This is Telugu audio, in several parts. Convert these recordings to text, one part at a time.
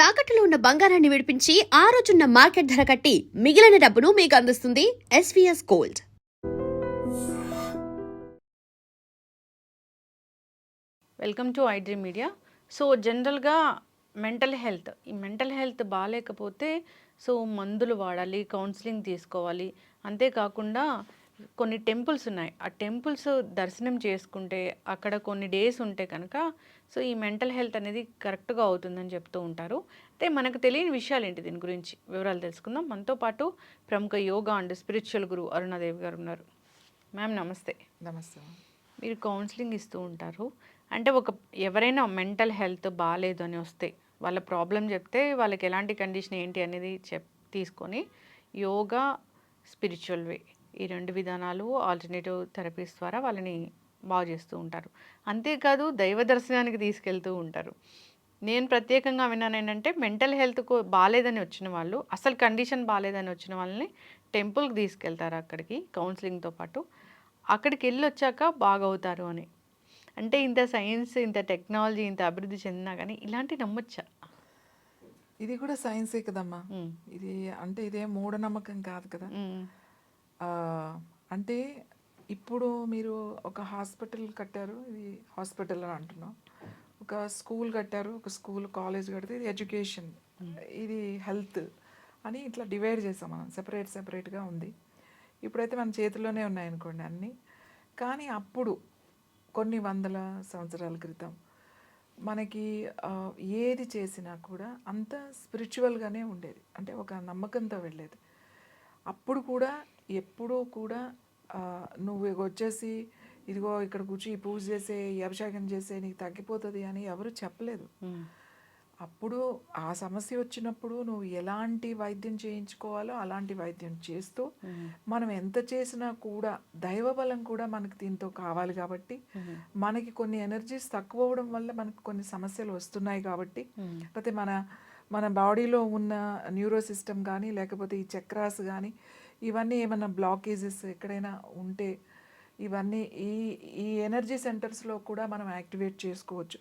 తాకట్టులో ఉన్న బంగారాన్ని విడిపించి ఆ రోజున్న మార్కెట్ ధర కట్టి మిగిలిన డబ్బును మీకు అందిస్తుంది SVS gold. Welcome to iDream media. So జనరల్గా ఈ మెంటల్ హెల్త్ బాగాలేకపోతే మందులు వాడాలి, కౌన్సిలింగ్ తీసుకోవాలి. అంతేకాకుండా కొన్ని టెంపుల్స్ ఉన్నాయి, ఆ టెంపుల్స్ దర్శనం చేసుకుంటే అక్కడ కొన్ని డేస్ ఉంటే కనుక ఈ మెంటల్ హెల్త్ అనేది కరెక్ట్గా అవుతుందని చెప్తూ ఉంటారు. అయితే మనకు తెలియని విషయాలు ఏంటి, దీని గురించి వివరాలు తెలుసుకుందాం. మనతో పాటు ప్రముఖ యోగా అండ్ స్పిరిచువల్ గురు అరుణాదేవి గారు ఉన్నారు. మ్యామ్ నమస్తే. నమస్తే. మీరు కౌన్సిలింగ్ ఇస్తూ ఉంటారు. అంటే ఎవరైనా మెంటల్ హెల్త్ బాగాలేదు అని వస్తే వాళ్ళ ప్రాబ్లం చెప్తే వాళ్ళకి ఎలాంటి కండిషన్ ఏంటి అనేది తీసుకొని యోగా, స్పిరిచువల్ వే, ఈ రెండు విధానాలు ఆల్టర్నేటివ్ థెరపీస్ ద్వారా వాళ్ళని బాగు చేస్తూ ఉంటారు. అంతేకాదు దైవ దర్శనానికి తీసుకెళ్తూ ఉంటారు. నేను ప్రత్యేకంగా విన్నాను ఏంటంటే మెంటల్ హెల్త్కు బాగాలేదని వచ్చిన వాళ్ళు, అసలు కండిషన్ బాగాలేదని వచ్చిన వాళ్ళని టెంపుల్కి తీసుకెళ్తారు. అక్కడికి కౌన్సిలింగ్తో పాటు అక్కడికి వెళ్ళి వచ్చాక బాగవుతారు అని. అంటే ఇంత సైన్స్, ఇంత టెక్నాలజీ, ఇంత అభివృద్ధి చెందినా కానీ ఇలాంటి నమ్మొచ్చా? ఇది కూడా సైన్సే కదమ్మా. ఇది అంటే ఇదే మూఢనమ్మకం కాదు కదా. అంటే ఇప్పుడు మీరు ఒక హాస్పిటల్ కట్టారు, ఇది హాస్పిటల్ అని అంటున్నాం. ఒక స్కూల్ కట్టారు, ఒక స్కూల్ కాలేజ్ కడితే ఇది ఎడ్యుకేషన్, ఇది హెల్త్ అని ఇట్లా డివైడ్ చేసాం మనం. సెపరేట్గా ఉంది. ఇప్పుడైతే మన చేతిలోనే ఉన్నాయనుకోండి అన్నీ. కానీ అప్పుడు కొన్ని వందల సంవత్సరాల క్రితం మనకి ఏది చేసినా కూడా అంత స్పిరిచువల్గానే ఉండేది. అంటే ఒక నమ్మకంతో వెళ్ళేది. అప్పుడు కూడా ఎప్పుడూ కూడా నువ్వు వచ్చేసి ఇదిగో ఇక్కడ కూర్చి ఈ పూజ చేసే, ఈ అభిషేకం చేసే, నీకు తగ్గిపోతుంది అని ఎవరు చెప్పలేదు. అప్పుడు ఆ సమస్య వచ్చినప్పుడు నువ్వు ఎలాంటి వైద్యం చేయించుకోవాలో అలాంటి వైద్యం చేస్తూ, మనం ఎంత చేసినా కూడా దైవబలం కూడా మనకి దీంతో కావాలి కాబట్టి, మనకి కొన్ని ఎనర్జీస్ తక్కువ అవ్వడం వల్ల మనకు కొన్ని సమస్యలు వస్తున్నాయి కాబట్టి, లేకపోతే మన బాడీలో ఉన్న న్యూరో సిస్టమ్ కానీ, లేకపోతే ఈ చక్రాస్ కానీ, ఇవన్నీ ఏమైనా బ్లాకేజెస్ ఎక్కడైనా ఉంటే ఇవన్నీ ఈ ఎనర్జీ సెంటర్స్లో కూడా మనం యాక్టివేట్ చేసుకోవచ్చు.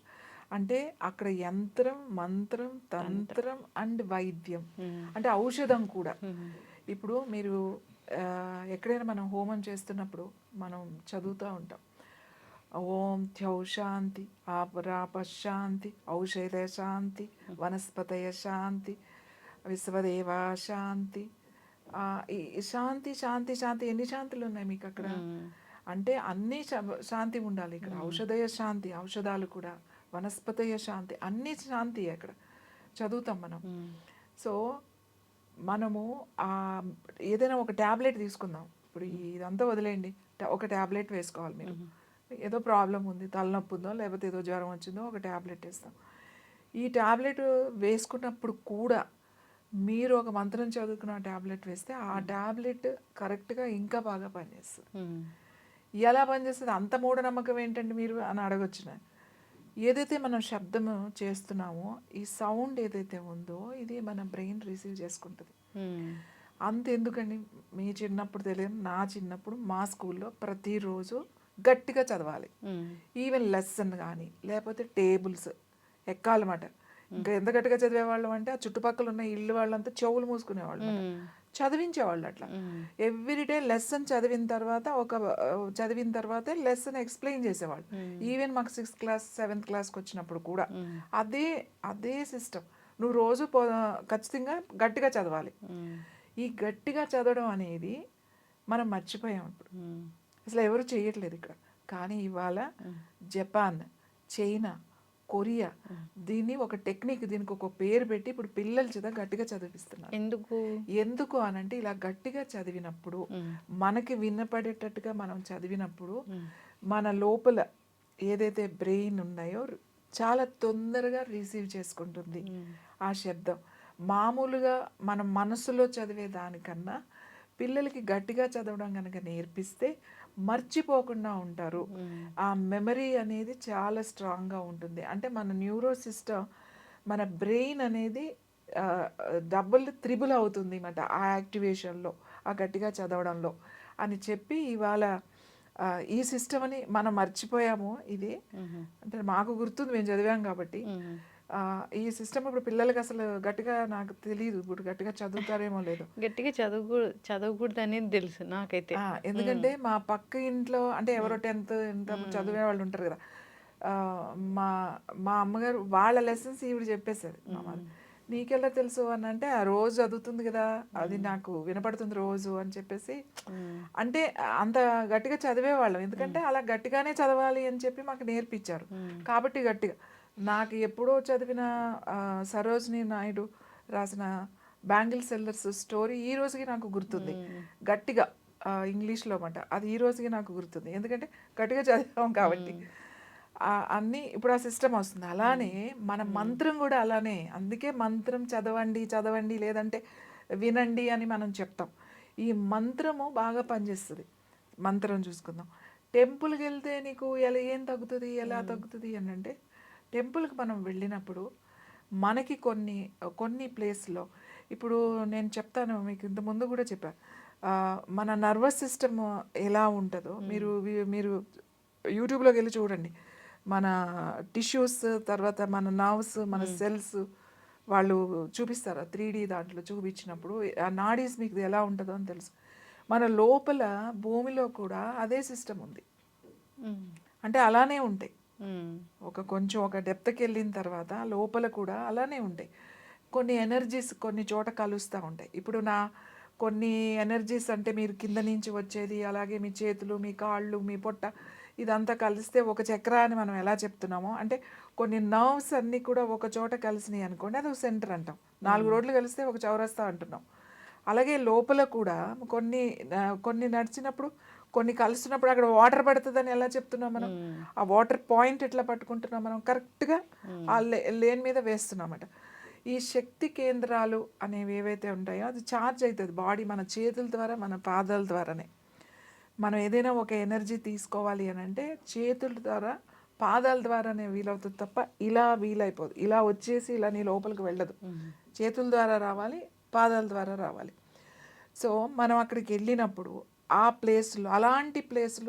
అంటే అక్కడ యంత్రం, మంత్రం, తంత్రం అండ్ వైద్యం, అంటే ఔషధం కూడా. ఇప్పుడు మీరు ఎక్కడైనా మనం హోమం చేస్తున్నప్పుడు మనం చదువుతూ ఉంటాం, ఓం థ్యౌ శాంతి, ఆపరాప శాంతి, ఔషధ శాంతి, వనస్పతయ శాంతి, విశ్వదేవా శాంతి. ఈ శాంతి శాంతి శాంతి ఎన్ని శాంతులు ఉన్నాయి మీకు అక్కడ? అంటే అన్నీ శాంతి ఉండాలి ఇక్కడ. ఔషధయ శాంతి, ఔషధాలు కూడా, వనస్పతయ శాంతి, అన్ని శాంతి అక్కడ చదువుతాం మనం. సో మనము ఏదైనా ఒక ట్యాబ్లెట్ తీసుకుందాం. ఇప్పుడు ఇదంతా వదిలేయండి, ఒక ట్యాబ్లెట్ వేసుకోవాలి మీరు. ఏదో ప్రాబ్లం ఉంది, తలనొప్పి ఉందో లేకపోతే ఏదో జ్వరం వచ్చిందో ఒక ట్యాబ్లెట్ వేస్తాం. ఈ ట్యాబ్లెట్ వేసుకున్నప్పుడు కూడా మీరు ఒక మంత్రం చదువుకున్న ట్యాబ్లెట్ వేస్తే ఆ ట్యాబ్లెట్ కరెక్ట్గా ఇంకా బాగా పనిచేస్తుంది. ఎలా పనిచేస్తుంది? అంత మూఢనమ్మకం ఏంటండి మీరు అని అడగొచ్చు. ఏదైతే మనం శబ్దము చేస్తున్నామో ఈ సౌండ్ ఏదైతే ఉందో ఇది మన బ్రెయిన్ రిసీవ్ చేసుకుంటుంది. అంత ఎందుకండి, మీ చిన్నప్పుడు తెలియదు, నా చిన్నప్పుడు మా స్కూల్లో ప్రతిరోజు గట్టిగా చదవాలి. ఈవెన్ లెసన్ కానీ లేకపోతే టేబుల్స్ ఎక్కాలన్నమాట. ఇంకా ఎంత గట్టిగా చదివేవాళ్ళం అంటే ఆ చుట్టుపక్కల ఉన్న ఇల్లు వాళ్ళంతా చెవులు మూసుకునేవాళ్ళు, చదివించేవాళ్ళు. అట్లా ఎవ్రీడే లెసన్ చదివిన తర్వాత లెసన్ ఎక్స్ప్లెయిన్ చేసేవాళ్ళు. ఈవెన్ మాకు 6th క్లాస్ 7th క్లాస్కి వచ్చినప్పుడు కూడా అదే సిస్టమ్. నువ్వు రోజు ఖచ్చితంగా గట్టిగా చదవాలి. ఈ గట్టిగా చదవడం అనేది మనం మర్చిపోయాం ఇప్పుడు, అసలు ఎవరు చేయట్లేదు ఇక్కడ. కానీ ఇవాళ జపాన్, చైనా, కొరియా దీన్ని ఒక టెక్నిక్, దీనికి ఒక పేరు పెట్టి ఇప్పుడు పిల్లల చేత గట్టిగా చదివిస్తున్నారు. ఎందుకు అనంటే ఇలా గట్టిగా చదివినప్పుడు, మనకి వినపడేటట్టుగా మనం చదివినప్పుడు మన లోపల ఏదైతే బ్రెయిన్ ఉన్నాయో చాలా తొందరగా రిసీవ్ చేసుకుంటుంది ఆ శబ్దం. మామూలుగా మనం మనసులో చదివే దానికన్నా పిల్లలకి గట్టిగా చదవడం కనుక నేర్పిస్తే మర్చిపోకుండా ఉంటారు. ఆ మెమరీ అనేది చాలా స్ట్రాంగ్గా ఉంటుంది. అంటే మన న్యూరో సిస్టమ్, మన బ్రెయిన్ అనేది త్రిబుల్ అవుతుంది అన్నమాట ఆ యాక్టివేషన్లో, ఆ గట్టిగా చదవడంలో అని చెప్పి ఇవాళ ఈ సిస్టమ్ అని మనం మర్చిపోయాము. ఇది అంటే మాకు గుర్తుంది, మేము చదివాం కాబట్టి. ఈ సిస్టమ్ ఇప్పుడు పిల్లలకి అసలు గట్టిగా నాకు తెలియదు ఇప్పుడు గట్టిగా చదువుతారేమో లేదో. గట్టిగా చదవకూడదు అనేది తెలుసు నాకైతే. ఎందుకంటే మా పక్క ఇంట్లో అంటే ఎవరో 10th ఇంత చదివే వాళ్ళు ఉంటారు కదా. ఆ, మా మా అమ్మగారు వాళ్ళ లెసన్స్ ఈవిడ చెప్పేశారు. మా మదర్ నీకెలా తెలుసు అని అంటే ఆ రోజు చదువుతుంది కదా అది నాకు వినపడుతుంది రోజు అని చెప్పేసి. అంటే అంత గట్టిగా చదివేవాళ్ళం ఎందుకంటే అలా గట్టిగానే చదవాలి అని చెప్పి మాకు నేర్పించారు కాబట్టి గట్టిగా. నాకు ఎప్పుడో చదివిన సరోజిని నాయుడు రాసిన బ్యాంగిల్ సెల్లర్స్ స్టోరీ ఈ రోజుకి నాకు గుర్తుంది గట్టిగా. ఇంగ్లీష్లో మాట అది ఈ రోజుకి నాకు గుర్తుంది ఎందుకంటే గట్టిగా చదివాం కాబట్టి. అన్నీ ఇప్పుడు ఆ సిస్టమ్ వస్తుంది. అలానే మన మంత్రం కూడా అలానే. అందుకే మంత్రం చదవండి చదవండి లేదంటే వినండి అని మనం చెప్తాం. ఈ మంత్రము బాగా పనిచేస్తుంది. మంత్రం చూసుకుందాం. టెంపుల్కి వెళ్తే నీకు ఎలా ఏం తగ్గుతుంది ఎలా తగ్గుతుంది అని అంటే టెంపుల్కి మనం వెళ్ళినప్పుడు మనకి కొన్ని కొన్ని ప్లేస్లో ఇప్పుడు నేను చెప్తాను మీకు ఇంత ముందు కూడా చెప్పాను. మన నర్వస్ సిస్టమ్ ఎలా ఉంటుందో మీరు యూట్యూబ్లోకి వెళ్ళి చూడండి. మన టిష్యూస్ తర్వాత మన నర్వ్స్ మన సెల్స్ వాళ్ళు చూపిస్తారు 3D దాంట్లో చూపించినప్పుడు ఆ నాడీస్ మీకు ఎలా ఉంటుందో అని తెలుసు. మన లోపల భూమిలో కూడా అదే సిస్టమ్ ఉంది. అంటే అలానే ఉంటాయి. కొంచెం ఒక డెప్త్కి వెళ్ళిన తర్వాత లోపల కూడా అలానే ఉంటాయి. కొన్ని ఎనర్జీస్ కొన్ని చోట కలుస్తూ ఉంటాయి. ఇప్పుడు కొన్ని ఎనర్జీస్ అంటే మీరు కింద నుంచి వచ్చేది అలాగే మీ చేతులు మీ కాళ్ళు మీ పొట్ట ఇదంతా కలిస్తే ఒక చక్ర అని మనం ఎలా చెప్తున్నామో అంటే కొన్ని నర్వ్స్ అన్నీ కూడా ఒక చోట కలిసినాయి అనుకోండి అది ఒక సెంటర్ అంటాం. 4 రోడ్లు కలిస్తే ఒక చౌరస్తా అంటున్నాం. అలాగే లోపల కూడా కొన్ని నడిచినప్పుడు కొన్ని కలుస్తున్నప్పుడు అక్కడ వాటర్ పడుతుందని ఎలా చెప్తున్నాం మనం. ఆ వాటర్ పాయింట్ ఎట్లా పట్టుకుంటున్నాం మనం కరెక్ట్గా ఆ లేన్ మీద వేస్తున్నామట. ఈ శక్తి కేంద్రాలు అనేవి ఏవైతే ఉంటాయో అది ఛార్జ్ అవుతుంది బాడీ మన చేతుల ద్వారా మన పాదాల ద్వారానే. మనం ఏదైనా ఒక ఎనర్జీ తీసుకోవాలి అని అంటే చేతుల ద్వారా పాదాల ద్వారానే వీలవుతుంది తప్ప ఇలా వీలైపోదు. ఇలా వచ్చేసి ఇలా నీ లోపలికి వెళ్ళదు. చేతుల ద్వారా రావాలి పాదాల ద్వారా రావాలి. సో మనం అక్కడికి వెళ్ళినప్పుడు ఆ ప్లేస్లో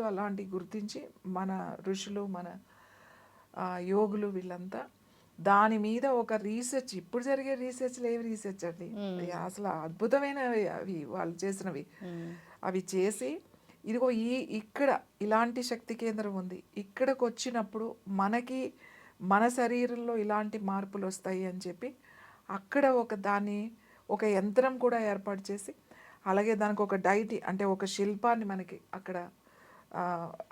అలాంటి గుర్తించి మన ఋషులు మన యోగులు వీళ్ళంతా దాని మీద ఒక రీసెర్చ్ ఇప్పుడు జరిగే రీసెర్చ్లు ఏవి రీసెర్చ్ అండి అసలు అద్భుతమైనవి అవి వాళ్ళు చేసినవి. అవి చేసి ఇదిగో ఇక్కడ ఇలాంటి శక్తి కేంద్రం ఉంది ఇక్కడికి వచ్చినప్పుడు మనకి మన శరీరంలో ఇలాంటి మార్పులు వస్తాయి అని చెప్పి అక్కడ ఒక యంత్రం కూడా ఏర్పాటు చేసి అలాగే దానికి ఒక డైటీ అంటే ఒక శిల్పాన్ని మనకి అక్కడ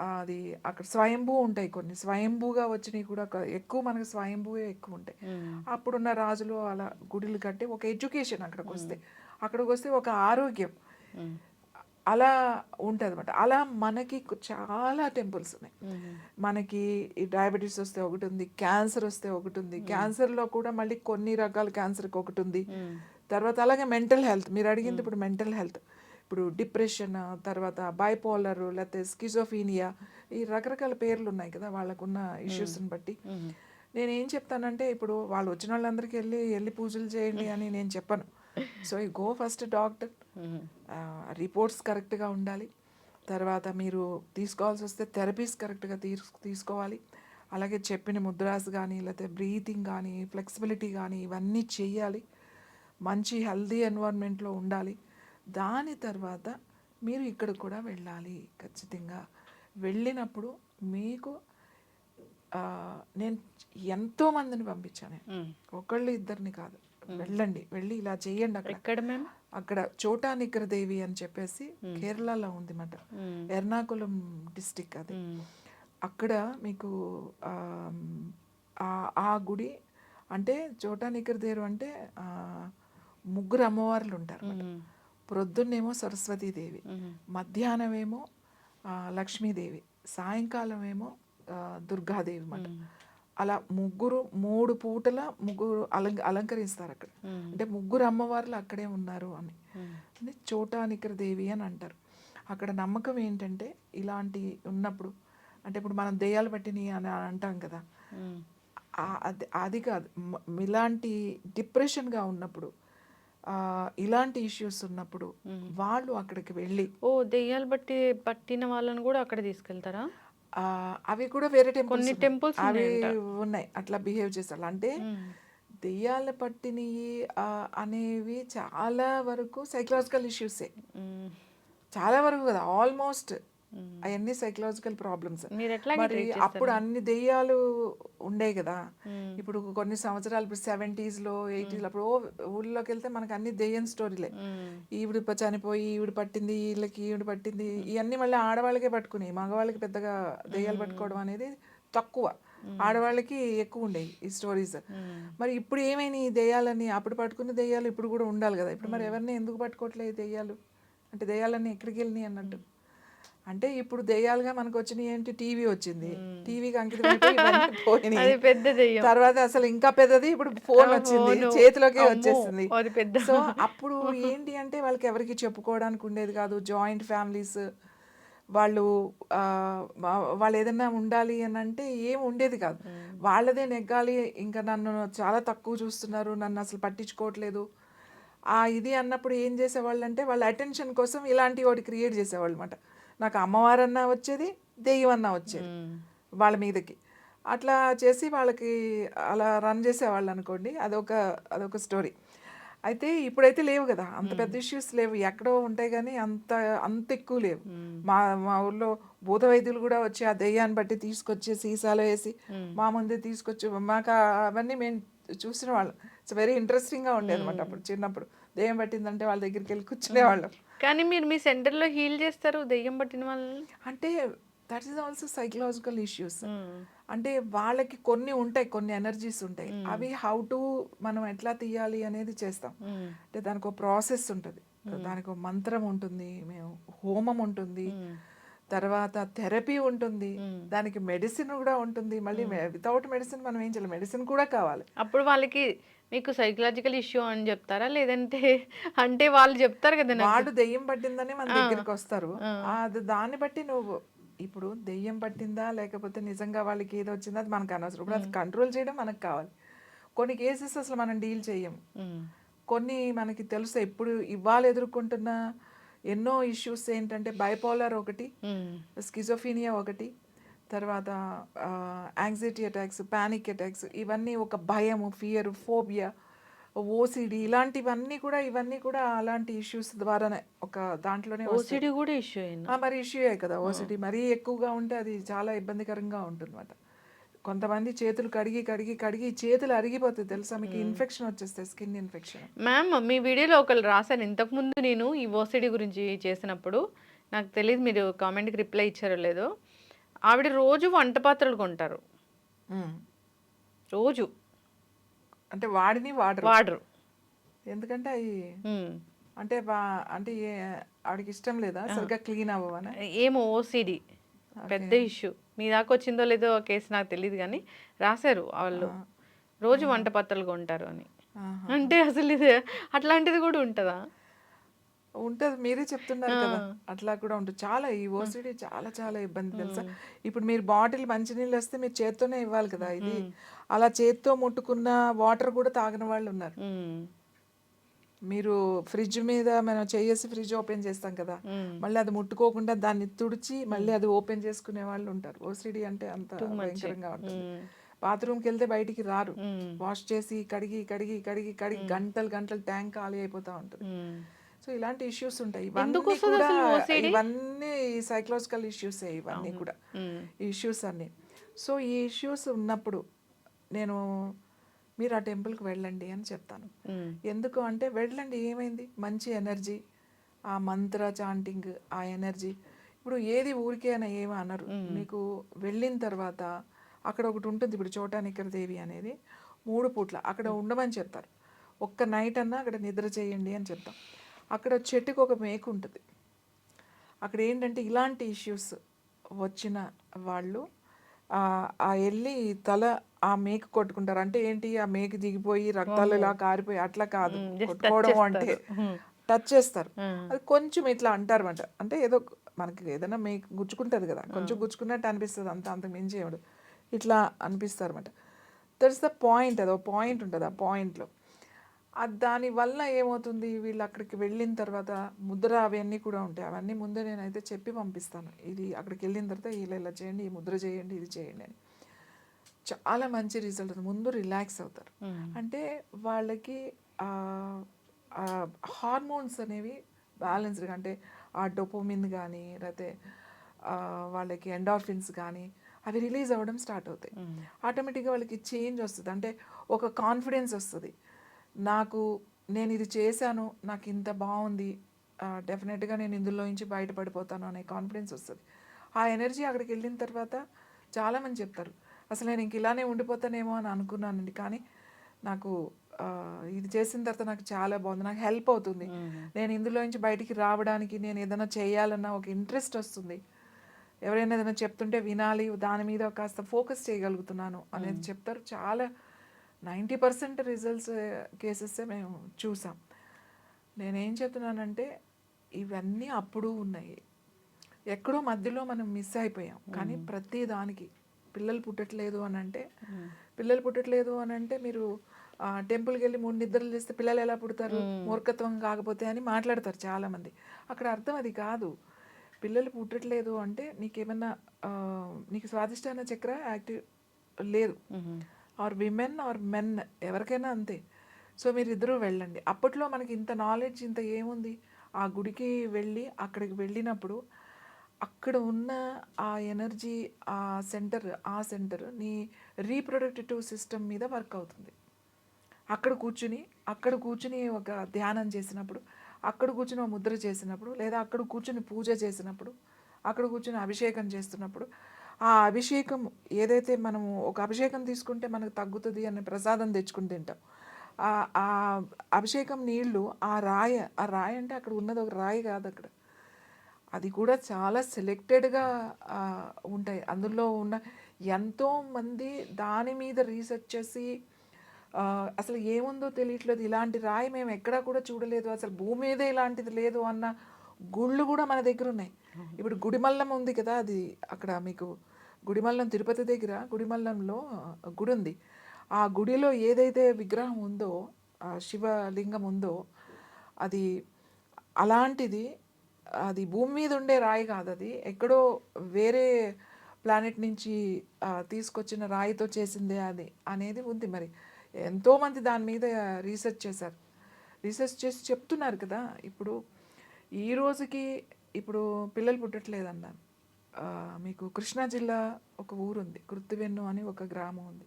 అది అక్కడ స్వయంభూ ఉంటాయి. కొన్ని స్వయంభూగా వచ్చినవి కూడా ఎక్కువ మనకి స్వయంభూవే ఎక్కువ ఉంటాయి. అప్పుడున్న రాజులు అలా గుడులు కట్టి ఒక ఎడ్యుకేషన్ అక్కడికి వస్తే ఒక ఆరోగ్యం అలా ఉంటుంది అనమాట. అలా మనకి చాలా టెంపుల్స్ ఉన్నాయి. మనకి డయాబెటీస్ వస్తే ఒకటి ఉంది, క్యాన్సర్ వస్తే ఒకటి ఉంది. క్యాన్సర్లో కూడా మళ్ళీ కొన్ని రకాల క్యాన్సర్కి ఒకటి ఉంది. తర్వాత అలాగే మెంటల్ హెల్త్ మీరు అడిగింది ఇప్పుడు మెంటల్ హెల్త్ ఇప్పుడు డిప్రెషన్ తర్వాత బైపోలర్ లేకపోతే స్కిజోఫీనియా ఈ రకరకాల పేర్లు ఉన్నాయి కదా వాళ్ళకున్న ఇష్యూస్ని బట్టి. నేనేం చెప్తానంటే ఇప్పుడు వాళ్ళు వచ్చిన వాళ్ళందరికీ వెళ్ళి పూజలు చేయండి అని నేను చెప్పను. సో ఈ గో ఫస్ట్ డాక్టర్ రిపోర్ట్స్ కరెక్ట్గా ఉండాలి. తర్వాత మీరు తీసుకోవాల్సి వస్తే థెరపీస్ కరెక్ట్గా తీసుకోవాలి. అలాగే చెప్పిన ముద్రాస్ కానీ లేకపోతే బ్రీతింగ్ కానీ ఫ్లెక్సిబిలిటీ కానీ ఇవన్నీ చేయాలి. మంచి హెల్దీ ఎన్వైర్న్మెంట్లో ఉండాలి. దాని తర్వాత మీరు ఇక్కడ కూడా వెళ్ళాలి. ఖచ్చితంగా వెళ్ళినప్పుడు మీకు నేను ఎంతోమందిని పంపించాను. ఒకళ్ళు ఇద్దరిని కాదు. వెళ్ళి ఇలా చేయండి. అక్కడ చోటా నికర దేవి అని చెప్పేసి కేరళలో ఉంది మాట. ఎర్నాకుళం డిస్టిక్ అది. అక్కడ మీకు ఆ గుడి అంటే చోటా నికర దేవి అంటే 3 అమ్మవార్లు ఉంటారు. ప్రొద్దున్నేమో సరస్వతీదేవి, మధ్యాహ్నమేమో లక్ష్మీదేవి, సాయంకాలం ఏమో దుర్గాదేవి మాట. అలా 3 పూటల 3 అలంకరిస్తారు అక్కడ. అంటే 3 అమ్మవార్లు అక్కడే ఉన్నారు అని చోటా నికర దేవి అని అంటారు. అక్కడ నమ్మకం ఏంటంటే ఇలాంటి ఉన్నప్పుడు అంటే ఇప్పుడు మనం దెయ్యాలు పట్టిని అని అంటాం కదా, అది కాదు. ఇలాంటి డిప్రెషన్గా ఉన్నప్పుడు ఇలాంటి ఇష్యూస్ ఉన్నప్పుడు వాళ్ళు అక్కడికి వెళ్ళి దెయ్యాలు పట్టిన వాళ్ళని కూడా అక్కడ తీసుకెళ్తారా? అవి కూడా వేరే కొన్ని టెంపుల్స్ టెంపుల్స్ అవి ఉన్నాయంట. ఉన్నాయి అట్లా బిహేవ్ చేస్తారు. అంటే దెయ్యాలు పట్టినవి అనేవి చాలా వరకు సైకలాజికల్ ఇష్యూసే, చాలా వరకు కదా, ఆల్మోస్ట్ అవన్నీ సైకలాజికల్ ప్రాబ్లమ్స్. మీరు ఎట్లాగే మరి ట్రీట్ అప్పుడు చేస్తారు? అన్ని దెయ్యాలు ఉండే కదా. ఇప్పుడు కొన్ని సంవత్సరాలు, ఇప్పుడు 70s లో 80s లో అప్పుడు ఊళ్ళోకి వెళ్తే మనకు అన్ని దెయ్యం స్టోరీలే. ఈవిడ చనిపోయి ఈవిడ పట్టింది, వీళ్ళకి ఈవిడ పట్టింది, ఇవన్నీ మళ్ళీ ఆడవాళ్ళకే పట్టుకుని, మగవాళ్ళకి పెద్దగా దెయ్యాలు పట్టుకోవడం అనేది తక్కువ, ఆడవాళ్ళకి ఎక్కువ ఉండేవి ఈ స్టోరీస్. మరి ఇప్పుడు ఏమైనా ఈ దెయ్యాలని, అప్పుడు పట్టుకున్న దెయ్యాలు ఇప్పుడు కూడా ఉండాలి కదా. ఇప్పుడు మరి ఎవరిని ఎందుకు పట్టుకోవట్లేదు దెయ్యాలు? అంటే దెయ్యాలన్నీ ఎక్కడికి వెళ్ళినాయి అన్నట్టు. అంటే ఇప్పుడు దెయ్యాలుగా మనకు వచ్చినాయి ఏంటి, టీవీ వచ్చింది, టీవీకి అంకితం అయిపోయి ఇవన్నీ పోయినాయి. అది పెద్ద దెయ్యం. తర్వాత అసలు ఇంకా పెద్దది ఇప్పుడు ఫోన్ వచ్చింది, ఫోను. చేతిలోకి అమ్మో, వచ్చేసింది. అది పెద్ద. సో అప్పుడు ఏంటి అంటే వాళ్ళకి ఎవరికి చెప్పుకోవడానికి ఉండేది కాదు, జాయింట్ ఫ్యామిలీస్. వాళ్ళు వాళ్ళు ఏదైనా ఉండాలి అని అంటే ఏం ఉండేది కాదు, వాళ్ళదే నెగ్గాలి. ఇంకా నన్ను చాలా తక్కువ చూస్తున్నారు, నన్ను అసలు పట్టించుకోవట్లేదు ఇది అన్నప్పుడు ఏం చేసేవాళ్ళు అంటే వాళ్ళ అటెన్షన్ కోసం ఇలాంటి ఒకటి క్రియేట్ చేసేవాళ్ళు అనమాట. నాకు అమ్మవారన్నా వచ్చేది, దెయ్యం అన్నా వచ్చేది వాళ్ళ మీదకి. అట్లా చేసి వాళ్ళకి అలా రన్ చేసేవాళ్ళు అనుకోండి. అదొక స్టోరీ. అయితే ఇప్పుడైతే లేవు కదా, అంత పెద్ద ఇష్యూస్ లేవు, ఎక్కడో ఉంటాయి కానీ అంత అంత ఎక్కువ లేవు. మా మా ఊర్లో భూత వైద్యులు కూడా వచ్చి ఆ దెయ్యాన్ని బట్టి తీసుకొచ్చి సీసాలో వేసి మా ముందే తీసుకొచ్చి, మాకు అవన్నీ మేము చూసిన వాళ్ళం. ఇట్స్ వెరీ ఇంట్రెస్టింగ్గా ఉండేది అనమాట. అప్పుడు చిన్నప్పుడు దెయ్యం పట్టిందంటే వాళ్ళ దగ్గరికి వెళ్ళి కూర్చునేవాళ్ళం. కానీ మీరు మీ సెంటర్లో హీల్ చేస్తారు దెయ్యం పట్టిన వాళ్ళని? అంటే that is also psychological issues. అంటే వాళ్ళకి కొన్ని ఉంటాయి, కొన్ని ఎనర్జీస్ ఉంటాయి, అవి హౌ టు మనం ఎట్లా తీయాలి అనేది చేస్తాం. అంటే దానికి ఒక ప్రాసెస్ ఉంటుంది, దానికి ఒక మంత్రం ఉంటుంది, మేము హోమం ఉంటుంది, తర్వాత థెరపీ ఉంటుంది, దానికి మెడిసిన్ కూడా ఉంటుంది. మళ్ళీ వితౌట్ మెడిసిన్ మనం ఏం చేయాలి, మెడిసిన్ కూడా కావాలి. అప్పుడు వాళ్ళకి మీకు సైకలాజికల్ ఇష్యూ అని చెప్తారా, లేదంటే అంటే వాళ్ళు చెప్తారు కదా నాకు. వాడు దెయ్యం పట్టిందని మన దగ్గరికి వస్తారు, అది దాన్ని బట్టి నువ్వు ఇప్పుడు దెయ్యం పట్టిందా లేకపోతే నిజంగా వాళ్ళకి ఏదో వచ్చిందా అది మనకు అనవసరం. ఇప్పుడు అది కంట్రోల్ చేయడం మనకు కావాలి. కొన్ని కేసెస్ అసలు మనం డీల్ చేయము, కొన్ని మనకి తెలుసు. ఇప్పుడు ఇవాళ ఎదుర్కొంటున్న ఎన్నో ఇష్యూస్ ఏంటంటే బైపోలర్ ఒకటి, స్కిజోఫీనియా ఒకటి, తర్వాత యాంగ్జైటీ అటాక్స్, పానిక్ అటాక్స్, ఇవన్నీ ఒక భయము, ఫియర్, ఫోబియా, ఓసిడి, ఇవన్నీ కూడా అలాంటి ఇష్యూస్ ద్వారానే ఒక దాంట్లోనే వస్తాయి. ఓసిడి కూడా ఇష్యూ అయినా మరి ఇష్యూయే కదా ఓసిడి. మరీ ఎక్కువగా ఉంటే అది చాలా ఇబ్బందికరంగా ఉంటుంది అన్నమాట. కొంతమంది చేతులు కడిగి కడిగి కడిగి చేతులు అరిగిపోతాయి తెలుసా మీకు, ఇన్ఫెక్షన్ వచ్చేస్తాయి, స్కిన్ ఇన్ఫెక్షన్. మ్యామ్ మీ వీడియోలో ఒకరు రాశారు ఇంతకుముందు, నేను ఈ ఓసిడి గురించి చేసినప్పుడు, నాకు తెలియదు మీరు కామెంట్కి రిప్లై ఇచ్చారో లేదో, ఆవిడ రోజు వంట పాత్రలు కొంటారు, రోజు అంటే వాడిని వాడరు. ఎందుకంటే అవి అంటే అంటే ఆవిడకి ఇష్టం లేదా, సరిగ్గా క్లీన్ అవ్వవనా? ఏమో ఓసిడి పెద్ద ఇష్యూ. మీ దాకా వచ్చిందో లేదో కేసు నాకు తెలియదు, కానీ రాశారు వాళ్ళు రోజు వంట పాత్రలు కొంటారు అని. అంటే అసలు ఇది అట్లాంటిది కూడా ఉంటుందా? ఉంటుంది, మీరే చెప్తున్నారు కదా, అట్లా కూడా ఉంటుంది. చాలా ఈ ఓసిడి చాలా చాలా ఇబ్బంది తెలుసా. ఇప్పుడు మీరు బాటిల్ మంచినీళ్ళు వస్తే మీరు చేత్తోనే ఇవ్వాలి కదా, ఇది అలా చేత్తో ముట్టుకున్న వాటర్ కూడా తాగని వాళ్ళు ఉన్నారు. మీరు ఫ్రిడ్జ్ మీద మనం చేసి ఫ్రిడ్జ్ ఓపెన్ చేస్తాం కదా, మళ్ళీ అది ముట్టుకోకుండా దాన్ని తుడిచి మళ్ళీ అది ఓపెన్ చేసుకునే వాళ్ళు ఉంటారు. ఓసిడి అంటే అంత భయంకరంగా ఉంటుంది. బాత్రూమ్కి వెళ్తే బయటికి రారు, వాష్ చేసి కడిగి కడిగి కడిగి కడిగి గంటలు గంటలు ట్యాంక్ ఖాళీ అయిపోతూ ఉంటుంది. సో ఇలాంటి ఇష్యూస్ ఉంటాయి. ఇవన్నీ సైకలాజికల్ ఇష్యూస్, ఇవన్నీ కూడా ఇష్యూస్ అన్నీ. సో ఈ ఇష్యూస్ ఉన్నప్పుడు నేను మీరు ఆ టెంపుల్కి వెళ్ళండి అని చెప్తాను. ఎందుకు అంటే వెళ్ళండి, ఏమైంది, మంచి ఎనర్జీ, ఆ మంత్ర చాంటింగ్, ఆ ఎనర్జీ. ఇప్పుడు ఏది ఊరికే అని ఏమీ అనరు. మీకు వెళ్ళిన తర్వాత అక్కడ ఒకటి ఉంటుంది, ఇప్పుడు చోటానిక్కర దేవి అనేది 3 పూట్ల అక్కడ ఉండమని చెప్తారు. ఒక్క నైట్ అన్నా అక్కడ నిద్ర చేయండి అని చెప్తాం. అక్కడ చెట్టుకు ఒక మేకు ఉంటుంది. అక్కడ ఏంటంటే ఇలాంటి ఇష్యూస్ వచ్చిన వాళ్ళు వెళ్ళి తల ఆ మేకు కొట్టుకుంటారు. అంటే ఏంటి, ఆ మేకు దిగిపోయి రక్తాలు ఇలా కారిపోయి అట్లా కాదు, కొట్టుకోవడం అంటే టచ్ చేస్తారు. అది కొంచెం ఇట్లా అంటారు అనమాట. అంటే ఏదో మనకి ఏదైనా మేకు గుచ్చుకుంటుంది కదా, కొంచెం గుచ్చుకున్నట్టు అనిపిస్తుంది, అంత మించి ఏమిడు ఇట్లా అనిపిస్తారు అనమాట. That's the point. అదో పాయింట్ ఉంటుంది, ఆ పాయింట్లో దానివల్ల ఏమవుతుంది, వీళ్ళు అక్కడికి వెళ్ళిన తర్వాత ముద్ర అవన్నీ కూడా ఉంటాయి. అవన్నీ ముందే నేనైతే చెప్పి పంపిస్తాను. ఇది అక్కడికి వెళ్ళిన తర్వాత ఇలా ఇలా చేయండి, ఈ ముద్ర చేయండి, ఇది చేయండి అని. చాలా మంచి రిజల్ట్ ఉంది. ముందు రిలాక్స్ అవుతారు. అంటే వాళ్ళకి హార్మోన్స్ అనేవి బ్యాలెన్స్డ్గా, అంటే ఆ డోపమిన్ కానీ లేకపోతే వాళ్ళకి ఎండార్ఫిన్స్ కానీ అవి రిలీజ్ అవ్వడం స్టార్ట్ అవుతాయి. ఆటోమేటిక్గా వాళ్ళకి చేంజ్ వస్తుంది. అంటే ఒక కాన్ఫిడెన్స్ వస్తుంది. నేను ఇది చేశాను, నాకు ఇంత బాగుంది, డెఫినెట్గా నేను ఇందులో నుంచి బయటపడిపోతాను అనే కాన్ఫిడెన్స్ వస్తుంది. ఆ ఎనర్జీ అక్కడికి వెళ్ళిన తర్వాత చాలామంది చెప్తారు, అసలు నేను ఇంక ఇలానే ఉండిపోతానేమో అని అనుకున్నానండి, కానీ నాకు ఇది చేసిన తర్వాత నాకు చాలా బాగుంది, నాకు హెల్ప్ అవుతుంది, నేను ఇందులో నుంచి బయటికి రావడానికి నేను ఏదైనా చేయాలన్న ఒక ఇంట్రెస్ట్ వస్తుంది, ఎవరైనా ఏదైనా చెప్తుంటే వినాలి, దాని మీద కాస్త ఫోకస్ చేయగలుగుతున్నాను అనేది చెప్తారు. చాలా 90% రిజల్ట్స్ కేసెస్ మేము చూసాం. నేనేం చెప్తున్నానంటే ఇవన్నీ అప్పుడు ఉన్నాయి, ఎక్కడో మధ్యలో మనం మిస్ అయిపోయాం. కానీ ప్రతి దానికి పిల్లలు పుట్టట్లేదు అని అంటే మీరు టెంపుల్కి వెళ్ళి 3 నిద్రలు చేస్తే పిల్లలు ఎలా పుడతారు, మూర్ఖత్వం కాకపోతే అని మాట్లాడతారు చాలామంది. అక్కడ అర్థం అది కాదు. పిల్లలు పుట్టట్లేదు అంటే నీకేమన్నా నీకు స్వాదిష్టాన చక్ర యాక్టివ్ లేదు, ఆర్ విమెన్ ఆర్ మెన్ ఎవరికైనా అంతే. సో మీరు ఇద్దరూ వెళ్ళండి. అప్పట్లో మనకి ఇంత నాలెడ్జ్ ఇంత ఏముంది, ఆ గుడికి వెళ్ళి అక్కడికి వెళ్ళినప్పుడు అక్కడ ఉన్న ఆ ఎనర్జీ, ఆ సెంటర్ నీ రీప్రొడక్టివ్ సిస్టమ్ మీద వర్క్ అవుతుంది. అక్కడ కూర్చుని ఒక ధ్యానం చేసినప్పుడు, అక్కడ కూర్చుని ఒక ముద్ర చేసినప్పుడు, లేదా అక్కడ కూర్చుని పూజ చేసినప్పుడు, అక్కడ కూర్చుని అభిషేకం చేస్తున్నప్పుడు, ఆ అభిషేకం ఏదైతే మనము ఒక అభిషేకం తీసుకుంటే మనకు తగ్గుతుంది అనే ప్రసాదం తెచ్చుకుని తింటాం. ఆ అభిషేకం నీళ్ళు ఆ రాయి అంటే అక్కడ ఉన్నది ఒక రాయి కాదు, అక్కడ అది కూడా చాలా సెలెక్టెడ్గా ఉంటాయి. అందులో ఉన్న ఎంతోమంది దాని మీద రీసెర్చ్ చేసి అసలు ఏముందో తెలియట్లేదు, ఇలాంటి రాయి మేము ఎక్కడా కూడా చూడలేదు, అసలు భూమి మీదే ఇలాంటిది లేదు అన్న గుళ్ళు కూడా మన దగ్గర ఉన్నాయి. ఇప్పుడు గుడిమల్లం ఉంది కదా, అది అక్కడ మీకు గుడిమల్లం తిరుపతి దగ్గర గుడిమల్లంలో గుడి ఉంది. ఆ గుడిలో ఏదైతే విగ్రహం ఉందో, శివలింగం ఉందో, అది అలాంటిది, అది భూమి మీద ఉండే రాయి కాదు, అది ఎక్కడో వేరే ప్లానెట్ నుంచి తీసుకొచ్చిన రాయితో చేసిందే అది అనేది ఉంది. మరి ఎంతోమంది దాని మీద రీసెర్చ్ చేసి చెప్తున్నారు కదా. ఇప్పుడు ఈ రోజుకి ఇప్పుడు పిల్లలు పుట్టట్లేదన్నారు. మీకు కృష్ణా జిల్లా ఒక ఊరు ఉంది, కృత్తివెన్ను అని ఒక గ్రామం ఉంది.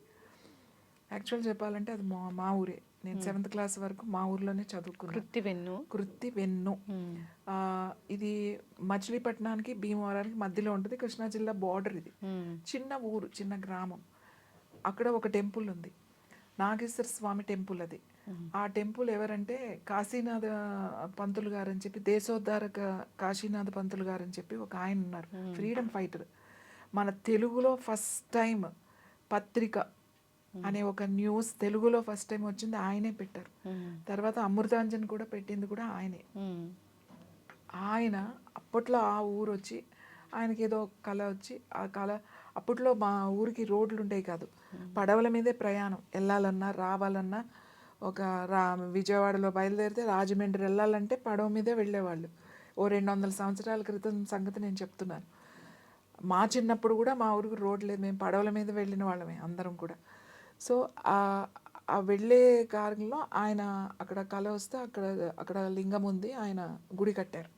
యాక్చువల్ చెప్పాలంటే అది మా ఊరే. నేను 7th క్లాస్ వరకు మా ఊర్లోనే చదువుకున్నాను. కృత్తివెన్ను ఇది మచిలీపట్నానికి భీమవరానికి మధ్యలో ఉంటుంది. కృష్ణా జిల్లా బార్డర్ ఇది. చిన్న ఊరు, చిన్న గ్రామం. అక్కడ ఒక టెంపుల్ ఉంది, నాగేశ్వర స్వామి టెంపుల్. అది ఆ టెంపుల్ ఎవరంటే కాశీనాథ పంతులు గారు అని చెప్పి, దేశోద్ధారక కాశీనాథ పంతులు గారు అని చెప్పి ఒక ఆయన ఉన్నారు, ఫ్రీడమ్ ఫైటర్. మన తెలుగులో ఫస్ట్ టైం పత్రిక అనే ఒక న్యూస్ తెలుగులో ఫస్ట్ టైం వచ్చింది ఆయనే పెట్టారు. తర్వాత అమృతాంజన్ కూడా పెట్టింది కూడా ఆయనే. ఆయన అప్పట్లో ఆ ఊరు వచ్చి ఆయనకి ఏదో కళ వచ్చి, ఆ కళ అప్పట్లో మా ఊరికి రోడ్లు ఉండేవి కాదు, పడవల మీదే ప్రయాణం, వెళ్ళాలన్నా రావాలన్నా ఒక విజయవాడలో బయలుదేరితే రాజమండ్రి వెళ్ళాలంటే పడవ మీదే వెళ్ళేవాళ్ళు. 200 సంవత్సరాల క్రితం సంగతి నేను చెప్తున్నాను. మా చిన్నప్పుడు కూడా మా ఊరికి రోడ్ లేదు, మేము పడవల మీద వెళ్ళిన వాళ్ళమే అందరం కూడా. సో ఆ వెళ్ళే కాలంలో ఆయన అక్కడ కళ వస్తే అక్కడ లింగం ఉంది, ఆయన గుడి కట్టారు.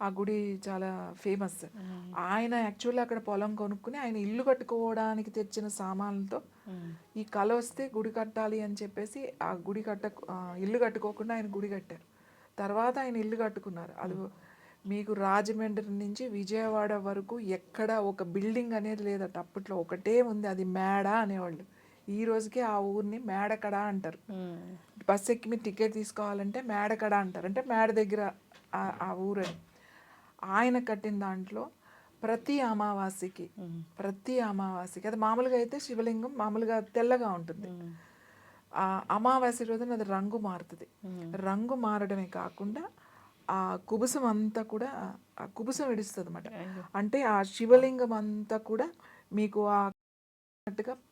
ఆ గుడి చాలా ఫేమస్. ఆయన యాక్చువల్లీ అక్కడ పొలం కొనుక్కుని ఆయన ఇల్లు కట్టుకోవడానికి తెచ్చిన సామాన్లతో ఈ కళ వస్తే గుడి కట్టాలి అని చెప్పేసి ఆ ఇల్లు కట్టుకోకుండా ఆయన గుడి కట్టారు. తర్వాత ఆయన ఇల్లు కట్టుకున్నారు. అది మీకు రాజమండ్రి నుంచి విజయవాడ వరకు ఎక్కడ ఒక బిల్డింగ్ అనేది లేదట. అప్పట్లో ఒకటే ఉంది, అది మేడ అనేవాళ్ళు. ఈ రోజుకి ఆ ఊరిని మేడకడ అంటారు. బస్ ఎక్కి మీరు టికెట్ తీసుకోవాలంటే మేడకడ అంటారు, అంటే మేడ దగ్గర ఆ ఊరని. ఆయన కట్టిన దాంట్లో ప్రతి అమావాస్యకి అది మామూలుగా అయితే శివలింగం మామూలుగా తెల్లగా ఉంటుంది, ఆ అమావాస్య రోజున అది రంగు మారుతుంది. రంగు మారడమే కాకుండా ఆ కుబుసం అంతా కూడా ఆ కుబుసం విడుస్తుంది అన్నమాట. అంటే ఆ శివలింగం అంతా కూడా మీకు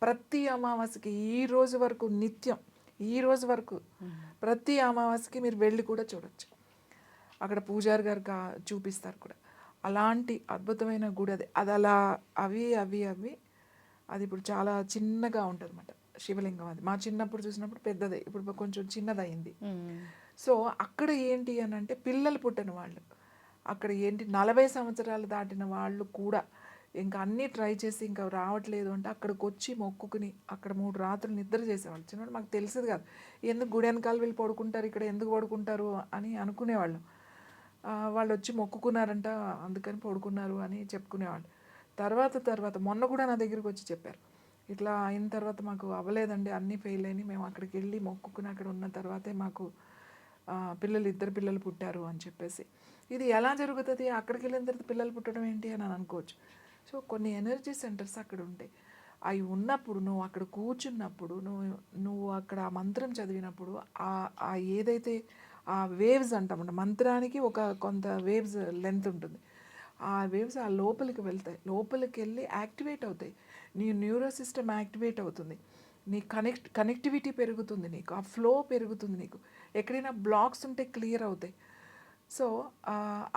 ప్రతి అమావాస్యకి ఈ రోజు వరకు నిత్యం ఈ రోజు వరకు ప్రతి అమావాస్యకి మీరు వెళ్ళి కూడా చూడొచ్చు. అక్కడ పూజారి గారు చూపిస్తారు కూడా. అలాంటి అద్భుతమైన గుడి అది. అది అలా అవి అది ఇప్పుడు చాలా చిన్నగా ఉంటుంది అన్నమాట శివలింగం. అది మా చిన్నప్పుడు చూసినప్పుడు పెద్దదే, ఇప్పుడు కొంచెం చిన్నదయింది. సో అక్కడ ఏంటి అని అంటే పిల్లలు పుట్టిన వాళ్ళు, అక్కడ ఏంటి 40 సంవత్సరాలు దాటిన వాళ్ళు కూడా ఇంకా అన్నీ ట్రై చేసి ఇంకా రావట్లేదు అంటే అక్కడికి వచ్చి మొక్కుకుని అక్కడ 3 రాత్రులు నిద్ర చేసేవాళ్ళు. చిన్నప్పుడు మాకు తెలిసేది కాదు, ఎందుకు గుడి వెనకాల వీళ్ళు పడుకుంటారు, ఇక్కడ ఎందుకు పడుకుంటారు అని అనుకునేవాళ్ళం. వాళ్ళు వచ్చి మొక్కుకున్నారంట, అందుకని పడుకున్నారు అని చెప్పుకునేవాళ్ళు. తర్వాత మొన్న కూడా నా దగ్గరికి వచ్చి చెప్పారు, ఇట్లా అయిన తర్వాత మాకు అవ్వలేదండి, అన్నీ ఫెయిల్ అయినాయి, మేము అక్కడికి వెళ్ళి మొక్కుకుని అక్కడ ఉన్న తర్వాతే మాకు ఇద్దరు పిల్లలు పుట్టారు అని చెప్పేసి. ఇది ఎలా జరుగుతుంది, అక్కడికి వెళ్ళిన తర్వాత పిల్లలు పుట్టడం ఏంటి అని అనుకోవచ్చు. సో కొన్ని ఎనర్జీ సెంటర్స్ అక్కడ ఉంటాయి. అవి ఉన్నప్పుడు నువ్వు అక్కడ కూర్చున్నప్పుడు నువ్వు అక్కడ ఆ మంత్రం చదివినప్పుడు ఆ ఏదైతే ఆ వేవ్స్ అంటామంట, మంత్రానికి కొంత వేవ్స్ లెంత్ ఉంటుంది. ఆ వేవ్స్ ఆ లోపలికి వెళ్తాయి, లోపలికి వెళ్ళి యాక్టివేట్ అవుతాయి. నీ న్యూరో సిస్టమ్ యాక్టివేట్ అవుతుంది, నీ కనెక్టివిటీ పెరుగుతుంది, నీకు ఆ ఫ్లో పెరుగుతుంది, నీకు ఎక్కడైనా బ్లాక్స్ ఉంటే క్లియర్ అవుతాయి. సో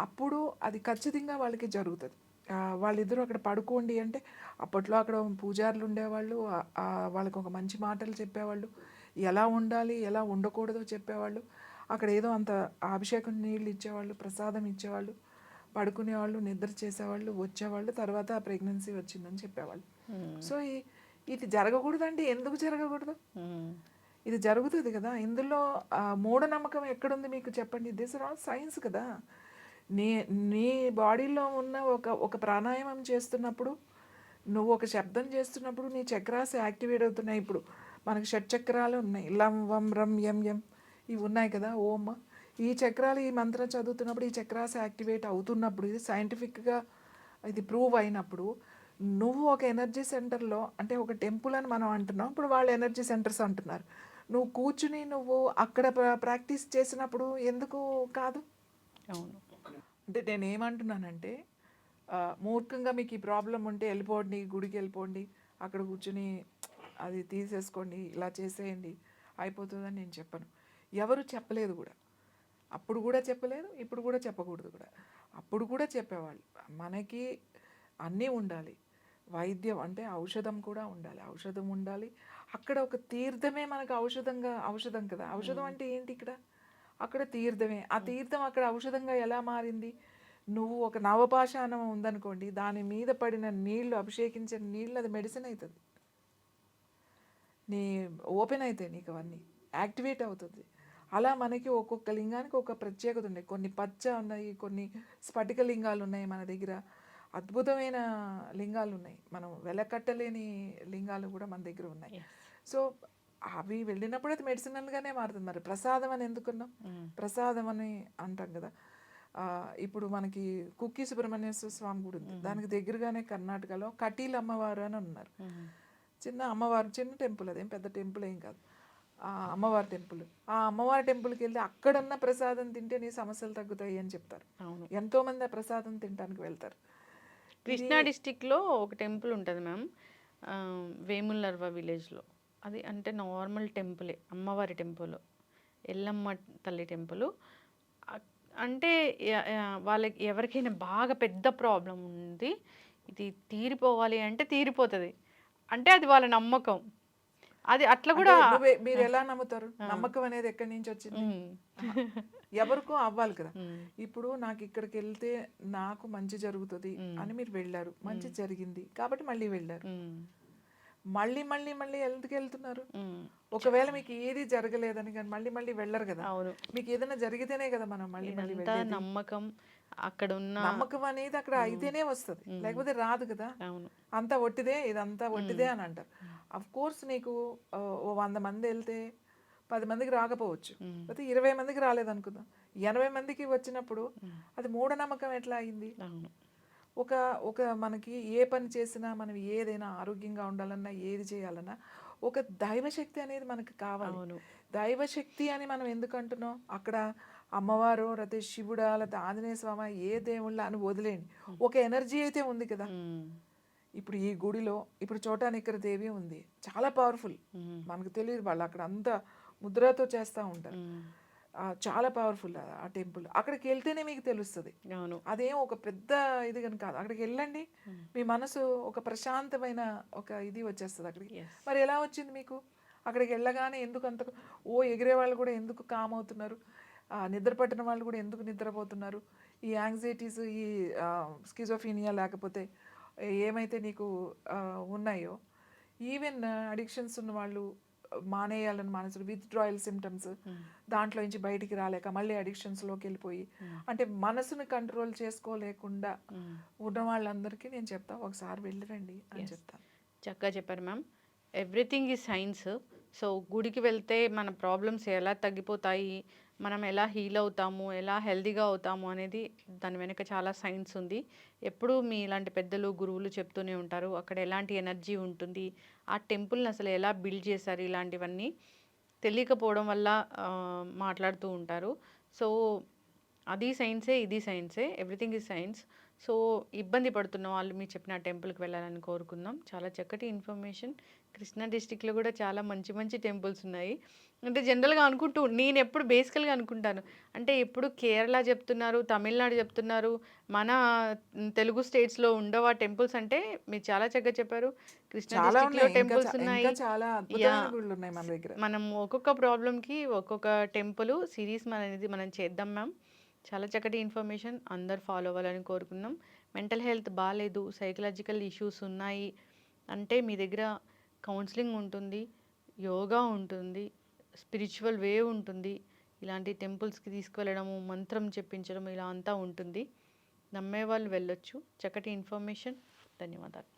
అప్పుడు అది ఖచ్చితంగా వాళ్ళకి జరుగుతుంది. వాళ్ళిద్దరూ అక్కడ పడుకోండి అంటే అప్పట్లో అక్కడ పూజారులు ఉండేవాళ్ళు, వాళ్ళకి ఒక మంచి మాటలు చెప్పేవాళ్ళు, ఎలా ఉండాలి ఎలా ఉండకూడదో చెప్పేవాళ్ళు. అక్కడ ఏదో అంత అభిషేకం నీళ్ళు ఇచ్చేవాళ్ళు, ప్రసాదం ఇచ్చేవాళ్ళు, పడుకునేవాళ్ళు, నిద్ర చేసేవాళ్ళు, వచ్చేవాళ్ళు, తర్వాత ప్రెగ్నెన్సీ వచ్చిందని చెప్పేవాళ్ళు. సో ఇది జరగకూడదండి, ఎందుకు జరగకూడదు? ఇది జరుగుతుంది కదా. ఇందులో మూఢనమ్మకం ఎక్కడుంది మీకు చెప్పండి? దిస్ ఆర్ ఆల్ సైన్స్ కదా. నీ బాడీలో ఉన్న ఒక ప్రాణాయామం చేస్తున్నప్పుడు, నువ్వు ఒక శబ్దం చేస్తున్నప్పుడు నీ చక్రాస్ యాక్టివేట్ అవుతున్నాయి. ఇప్పుడు మనకి షట్చక్రాలు ఉన్నాయి, లం వం రం యం యం ఇవి ఉన్నాయి కదా, ఓం. ఈ చక్రాలు ఈ మంత్రం చదువుతున్నప్పుడు ఈ చక్రాస్ యాక్టివేట్ అవుతున్నప్పుడు, ఇది సైంటిఫిక్గా ఇది ప్రూవ్ అయినప్పుడు, నువ్వు ఒక ఎనర్జీ సెంటర్లో, అంటే ఒక టెంపుల్ అని మనం అంటున్నాం, ఇప్పుడు వాళ్ళు ఎనర్జీ సెంటర్స్ అంటున్నారు. నువ్వు కూర్చుని నువ్వు అక్కడ ప్రాక్టీస్ చేసినప్పుడు ఎందుకు కాదు? అవును. అంటే నేను ఏమంటున్నానంటే, మూర్ఖంగా మీకు ఈ ప్రాబ్లం ఉంటే వెళ్ళిపోండి, గుడికి వెళ్ళిపోండి, అక్కడ కూర్చుని అది తీసేసుకోండి, ఇలా చేసేయండి అయిపోతుందని నేను చెప్పను. ఎవరు చెప్పలేదు కూడా, అప్పుడు కూడా చెప్పలేదు, ఇప్పుడు కూడా చెప్పకూడదు కూడా. అప్పుడు కూడా చెప్పేవాళ్ళు మనకి అన్నీ ఉండాలి, వైద్యం అంటే ఔషధం కూడా ఉండాలి, ఔషధం ఉండాలి. అక్కడ ఒక తీర్థమే మనకు ఔషధం కదా. ఔషధం అంటే ఏంటి ఇక్కడ? అక్కడ తీర్థమే. ఆ తీర్థం అక్కడ ఔషధంగా ఎలా మారింది? నువ్వు ఒక నవపాషాణం ఉందనుకోండి, దాని మీద పడిన నీళ్లు, అభిషేకించిన నీళ్ళు, అది మెడిసిన్ అవుతుంది. నీ ఓపెన్ అవుతాయి, నీకు అవన్నీ యాక్టివేట్ అవుతుంది. అలా మనకి ఒక్కొక్క లింగానికి ఒక ప్రత్యేకత ఉన్నాయి. కొన్ని పచ్చ ఉన్నాయి, కొన్ని స్ఫటిక లింగాలు ఉన్నాయి మన దగ్గర, అద్భుతమైన లింగాలు ఉన్నాయి, మనం వెలకట్టలేని లింగాలు కూడా మన దగ్గర ఉన్నాయి. సో అవి వెళ్ళినప్పుడు అది మెడిసినల్గానే మారుతుంది. మరి ప్రసాదం అని ఎందుకున్నాం? ప్రసాదం అని అంటాం కదా. ఇప్పుడు మనకి కుక్కి సుబ్రహ్మణ్యేశ్వర స్వామి గుడి ఉంది, దానికి దగ్గరగానే కర్ణాటకలో కటీల్ అమ్మవారు అని ఉన్నారు. చిన్న అమ్మవారు, చిన్న టెంపుల్, అదేం పెద్ద టెంపుల్ ఏం కాదు, ఆ అమ్మవారి టెంపుల్. ఆ అమ్మవారి టెంపుల్కి వెళ్ళి అక్కడన్న ప్రసాదం తింటే నీ సమస్యలు తగ్గుతాయి అని చెప్తారు. ఎంతోమంది ఆ ప్రసాదం తినడానికి వెళ్తారు. కృష్ణా డిస్టిక్లో ఒక టెంపుల్ ఉంటుంది మ్యామ్, వేములర్వ విలేజ్లో. అది అంటే నార్మల్ టెంపులే, అమ్మవారి టెంపుల్, ఎల్లమ్మ తల్లి టెంపుల్. అంటే వాళ్ళకి ఎవరికైనా బాగా పెద్ద ప్రాబ్లం ఉంది, ఇది తీరిపోవాలి అంటే తీరిపోతుంది, అంటే అది వాళ్ళ నమ్మకం. అది అట్లా కూడా మీరు ఎలా నమ్ముతారు? నమ్మకం అనేది ఎక్కడి నుంచి వచ్చింది? ఎవరికో అవ్వాలి కదా. ఇప్పుడు నాకు ఇక్కడికి వెళ్తే నాకు మంచి జరుగుతుంది అని మీరు వెళ్ళారు, మంచి జరిగింది కాబట్టి మళ్ళీ వెళ్ళారు. మళ్ళీ మళ్ళీ మళ్ళీ ఎందుకు వెళ్తున్నారు? ఒకవేళ మీకు ఏది జరగలేదని కానీ మళ్ళీ వెళ్ళరు కదా. మీకు ఏదైనా జరిగితేనే కదా మనం మళ్ళీ వెళ్ళేది. నమ్మకం అక్కడ ఉన్న నమ్మకం అనేది అక్కడ అయితేనే వస్తుంది, లేకపోతే రాదు కదా. అంతా ఒట్టిదే, ఇదంతా ఒట్టిదే అని అంటారు. అఫ్ కోర్స్ నీకు 100 మంది వెళ్తే 10 మందికి రాకపోవచ్చు, లేకపోతే 20 మందికి రాలేదనుకుందాం, 80 మందికి వచ్చినప్పుడు అది మూఢనమ్మకం ఎట్లా అయింది? ఒక మనకి ఏ పని చేసినా, మనం ఏదైనా ఆరోగ్యంగా ఉండాలన్నా, ఏది చేయాలన్నా ఒక దైవశక్తి అనేది మనకు కావాలి. దైవశక్తి అని మనం ఎందుకు అంటున్నాం? అక్కడ అమ్మవారు, లేకపోతే శివుడా, లేకపోతే ఆంజనేయ స్వామి, ఏ దేవుళ్ళ అని వదిలేండి, ఒక ఎనర్జీ అయితే ఉంది కదా. ఇప్పుడు ఈ గుడిలో ఇప్పుడు చోటా నిక్కర దేవి ఉంది, చాలా పవర్ఫుల్, మనకు తెలియదు. వాళ్ళు అక్కడ అంతా ముద్రతో చేస్తూ ఉంటారు. చాలా పవర్ఫుల్ ఆ టెంపుల్. అక్కడికి వెళ్తేనే మీకు తెలుస్తుంది. అవును. అదేం ఒక పెద్ద ఇది కనుక కాదు. అక్కడికి వెళ్ళండి, మీ మనసు ఒక ప్రశాంతమైన ఒక ఇది వచ్చేస్తుంది అక్కడికి. Yes. మరి ఎలా వచ్చింది మీకు? అక్కడికి వెళ్ళగానే ఎందుకు అంత ఎగిరే వాళ్ళు కూడా ఎందుకు కామ్ అవుతున్నారు? నిద్ర పట్టిన వాళ్ళు కూడా ఎందుకు నిద్రపోతున్నారు? ఈ యాంగ్జైటీస్, ఈ స్కిజోఫీనియా లేకపోతే ఏమైతే నీకు ఉన్నాయో, ఈవెన్ అడిక్షన్స్ ఉన్న వాళ్ళు మానేయాలని మనసులు, విత్డ్రాయల్ సిమ్టమ్స్, దాంట్లో నుంచి బయటికి రాలేక మళ్ళీ అడిక్షన్స్లోకి వెళ్ళిపోయి, అంటే మనసుని కంట్రోల్ చేసుకోలేకుండా ఉన్న వాళ్ళందరికీ నేను చెప్తా, ఒకసారి వెళ్ళిరండి అని చెప్తాను. చక్కగా చెప్పారు మ్యామ్. ఎవ్రీథింగ్ ఈ సైన్స్. సో గుడికి వెళ్తే మన ప్రాబ్లమ్స్ ఎలా తగ్గిపోతాయి, మనం ఎలా హీల్ అవుతాము, ఎలా హెల్తీగా అవుతాము అనేది దాని వెనుక చాలా సైన్స్ ఉంది. ఎప్పుడూ మీ ఇలాంటి పెద్దలు గురువులు చెప్తూనే ఉంటారు అక్కడ ఎలాంటి ఎనర్జీ ఉంటుంది, ఆ టెంపుల్ని అసలు ఎలా బిల్డ్ చేశారు, ఇలాంటివన్నీ తెలియకపోవడం వల్ల మాట్లాడుతూ ఉంటారు. సో అది సైన్సే, ఇది సైన్సే, ఎవ్రీథింగ్ ఈజ్ సైన్స్. సో ఇబ్బంది పడుతున్న వాళ్ళు మీరు చెప్పిన టెంపుల్కి వెళ్ళాలని కోరుకుందాం. చాలా చక్కటి ఇన్ఫర్మేషన్. కృష్ణా డిస్టిక్లో కూడా చాలా మంచి మంచి టెంపుల్స్ ఉన్నాయి. అంటే జనరల్గా నేను ఎప్పుడు బేసికల్గా అనుకుంటాను, అంటే ఎప్పుడు కేరళ చెప్తున్నారు, తమిళనాడు చెప్తున్నారు, మన తెలుగు స్టేట్స్లో ఉండవా టెంపుల్స్ అంటే మీరు చాలా చక్కగా చెప్పారు. కృష్ణా చాలా డిస్టిక్లో ఉన్నాయి, టెంపుల్స్ ఉన్నాయి. చాలా అద్భుతమైన గుళ్ళు ఉన్నాయి మన దగ్గర. మనం ఒక్కొక్క ప్రాబ్లంకి ఒక్కొక్క టెంపుల్ సిరీస్ అనేది మనం చేద్దాం మ్యామ్. చాలా చక్కటి ఇన్ఫర్మేషన్, అందరు ఫాలో అవ్వాలని కోరుకుందాం. మెంటల్ హెల్త్ బాగాలేదు, సైకలాజికల్ ఇష్యూస్ ఉన్నాయి అంటే మీ దగ్గర కౌన్సిలింగ్ ఉంటుంది, యోగా ఉంటుంది, స్పిరిచువల్ వే ఉంటుంది, ఇలాంటి టెంపుల్స్కి తీసుకువెళ్ళడము, మంత్రం చెప్పించడం ఇలా అంతా ఉంటుంది. నమ్మేవాళ్ళు వెళ్ళొచ్చు. చక్కటి ఇన్ఫర్మేషన్. ధన్యవాదాలు.